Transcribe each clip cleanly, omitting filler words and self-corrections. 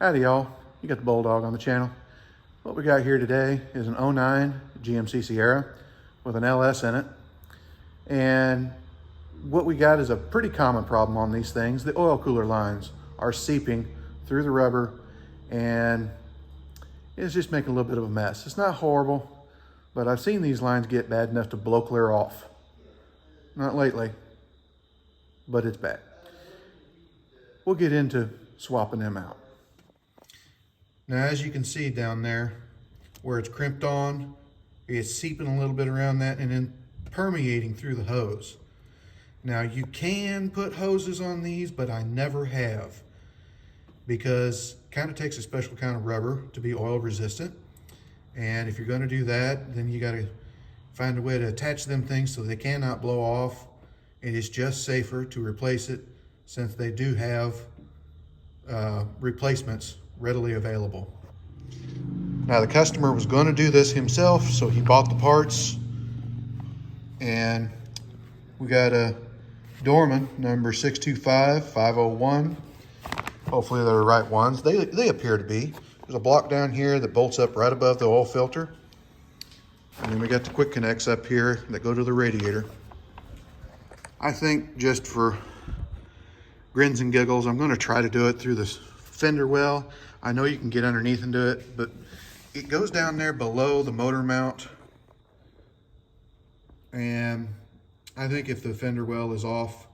Howdy y'all, you got the Bulldog on the channel. What we got here today is an '09 GMC Sierra with an LS in it. And what we got is a pretty common problem on these things. The oil cooler lines are seeping through the rubber and it's just making a little bit of a mess. It's not horrible, but I've seen these lines get bad enough to blow clear off. Not lately, but it's bad. We'll get into swapping them out. Now, as you can see down there, where it's crimped on, it's seeping a little bit around that and then permeating through the hose. Now, you can put hoses on these, but I never have, because it kind of takes a special kind of rubber to be oil resistant. And if you're going to do that, then you got to find a way to attach them things so they cannot blow off. It is just safer to replace it, since they do have replacements readily available. Now, the customer was going to do this himself, so he bought the parts, and we got a Dorman number 625501. Hopefully they're the right ones. They appear to be. There's a block down here that bolts up right above the oil filter, and then we got the quick connects up here that go to the radiator. I think, just for grins and giggles, I'm going to try to do it through this fender well. I know you can get underneath and do it, but it goes down there below the motor mount, and I think if the fender well is off,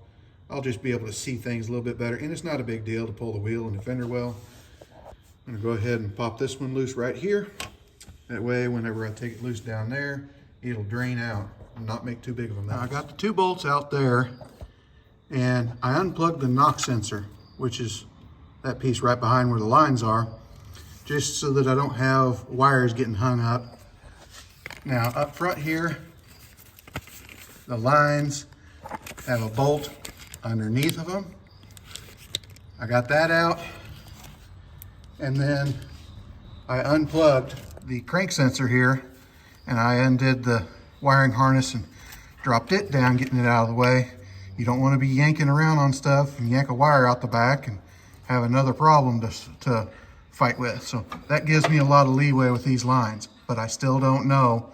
I'll just be able to see things a little bit better, and it's not a big deal to pull the wheel in the fender well. I'm going to go ahead and pop this one loose right here. That way, whenever I take it loose down there, it'll drain out and not make too big of a mess. Now, I got the 2 bolts out there, and I unplugged the knock sensor, which is that piece right behind where the lines are, just so that I don't have wires getting hung up. Now, up front here, the lines have a bolt underneath of them. I got that out, and then I unplugged the crank sensor here, and I undid the wiring harness and dropped it down, getting it out of the way. You don't want to be yanking around on stuff and yank a wire out the back and have another problem to fight with. So that gives me a lot of leeway with these lines, but I still don't know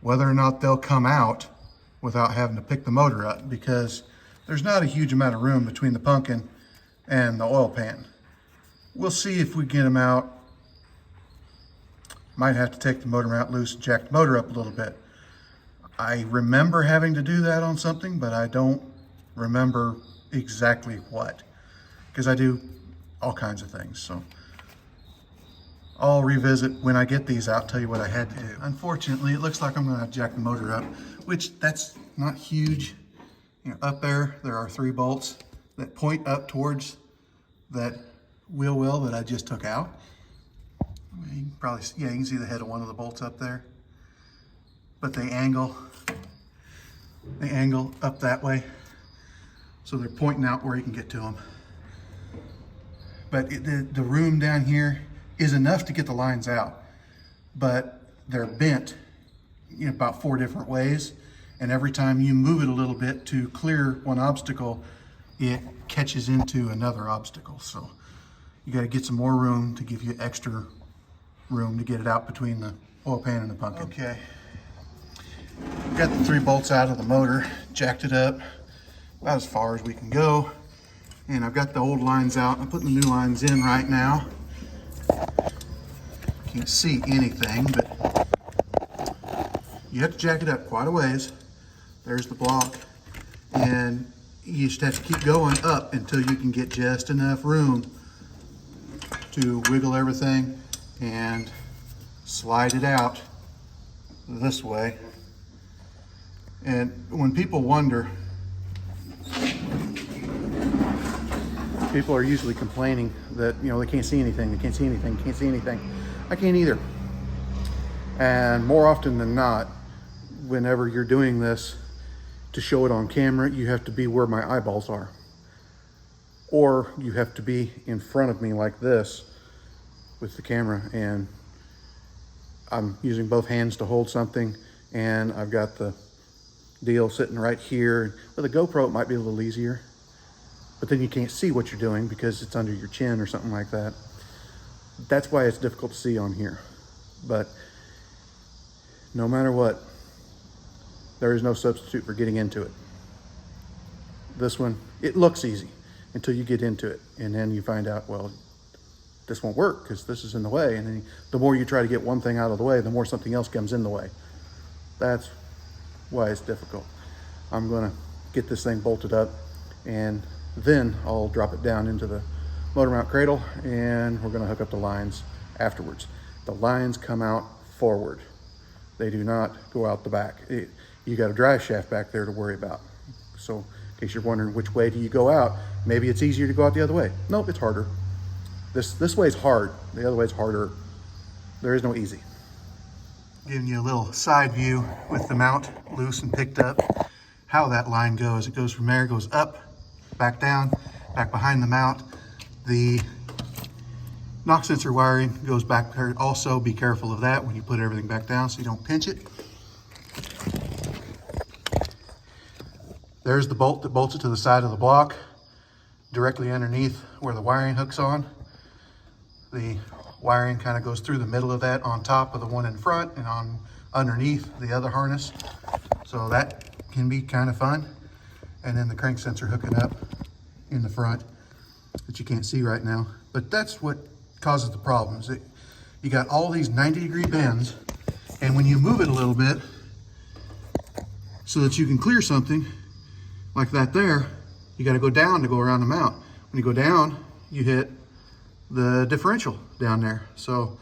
whether or not they'll come out without having to pick the motor up, because there's not a huge amount of room between the pumpkin and the oil pan. We'll see if we get them out. Might have to take the motor mount loose and jack the motor up a little bit. I remember having to do that on something, but I don't remember exactly what, because I do all kinds of things. So I'll revisit when I get these out, tell you what I had to do. Unfortunately, it looks like I'm gonna jack the motor up, which that's not huge. You know, up there are 3 bolts that point up towards that wheel well that I just took out. You can probably, yeah, you can see the head of one of the bolts up there, but they angle up that way, so they're pointing out where you can get to them. But the room down here is enough to get the lines out, but they're bent in about 4 different ways, and every time you move it a little bit to clear one obstacle, it catches into another obstacle. So you got to get some more room to give you extra room to get it out between the oil pan and the pumpkin. Okay, got the 3 bolts out of the motor, jacked it up about as far as we can go, and I've got the old lines out. I'm putting the new lines in right now. Can't see anything, but you have to jack it up quite a ways. There's the block, and you just have to keep going up until you can get just enough room to wiggle everything and slide it out this way. And when people wonder, people are usually complaining that, you know, they can't see anything, they can't see anything, can't see anything. I can't either. And more often than not, whenever you're doing this to show it on camera, you have to be where my eyeballs are, or you have to be in front of me like this with the camera, and I'm using both hands to hold something, and I've got the deal sitting right here. With a GoPro, it might be a little easier, but then you can't see what you're doing because it's under your chin or something like that. That's why it's difficult to see on here. But no matter what, there is no substitute for getting into it. This one, it looks easy until you get into it. And then you find out, well, this won't work because this is in the way. And then the more you try to get one thing out of the way, the more something else comes in the way. That's why it's difficult. I'm gonna get this thing bolted up, and then I'll drop it down into the motor mount cradle, and we're gonna hook up the lines afterwards. The lines come out forward. They do not go out the back. You got a drive shaft back there to worry about. So in case you're wondering which way do you go out, maybe it's easier to go out the other way. Nope, it's harder. This way is hard. The other way is harder. There is no easy. Giving you a little side view with the mount loose and picked up, how that line goes. It goes from there, goes up, back down, back behind the mount. The knock sensor wiring goes back there. Also be careful of that when you put everything back down so you don't pinch it. There's the bolt that bolts it to the side of the block, directly underneath where the wiring hooks on. The wiring kind of goes through the middle of that, on top of the one in front and on underneath the other harness. So that can be kind of fun. And then the crank sensor hooking up in the front that you can't see right now. But that's what causes the problems. You got all these 90-degree bends, and when you move it a little bit so that you can clear something like that there, you got to go down to go around the mount. When you go down, you hit the differential down there. So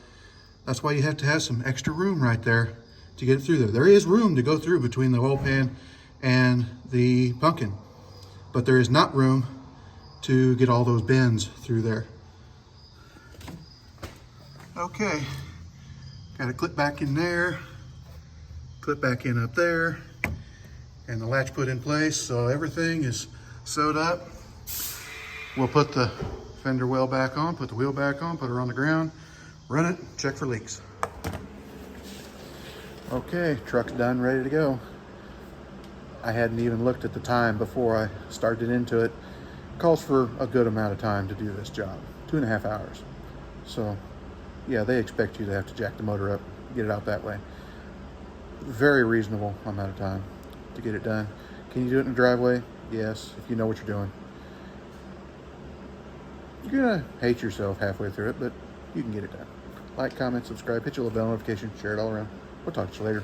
that's why you have to have some extra room right there to get it through there. There is room to go through between the oil pan and the pumpkin, but there is not room to get all those bends through there. Okay, got a clip back in there, clip back in up there, and the latch put in place, so everything is sewed up. We'll put the fender well back on, put the wheel back on, put her on the ground, run it, check for leaks. Okay, truck's done, ready to go. I hadn't even looked at the time before I started into it. Calls for a good amount of time to do this job, 2.5 hours. So yeah, they expect you to have to jack the motor up, get it out that way. Very reasonable amount of time to get it done. Can you do it in the driveway? Yes, if you know what you're doing. You're gonna hate yourself halfway through it, but you can get it done. Like, comment, subscribe, hit your little bell notification, share it all around. We'll talk to you later.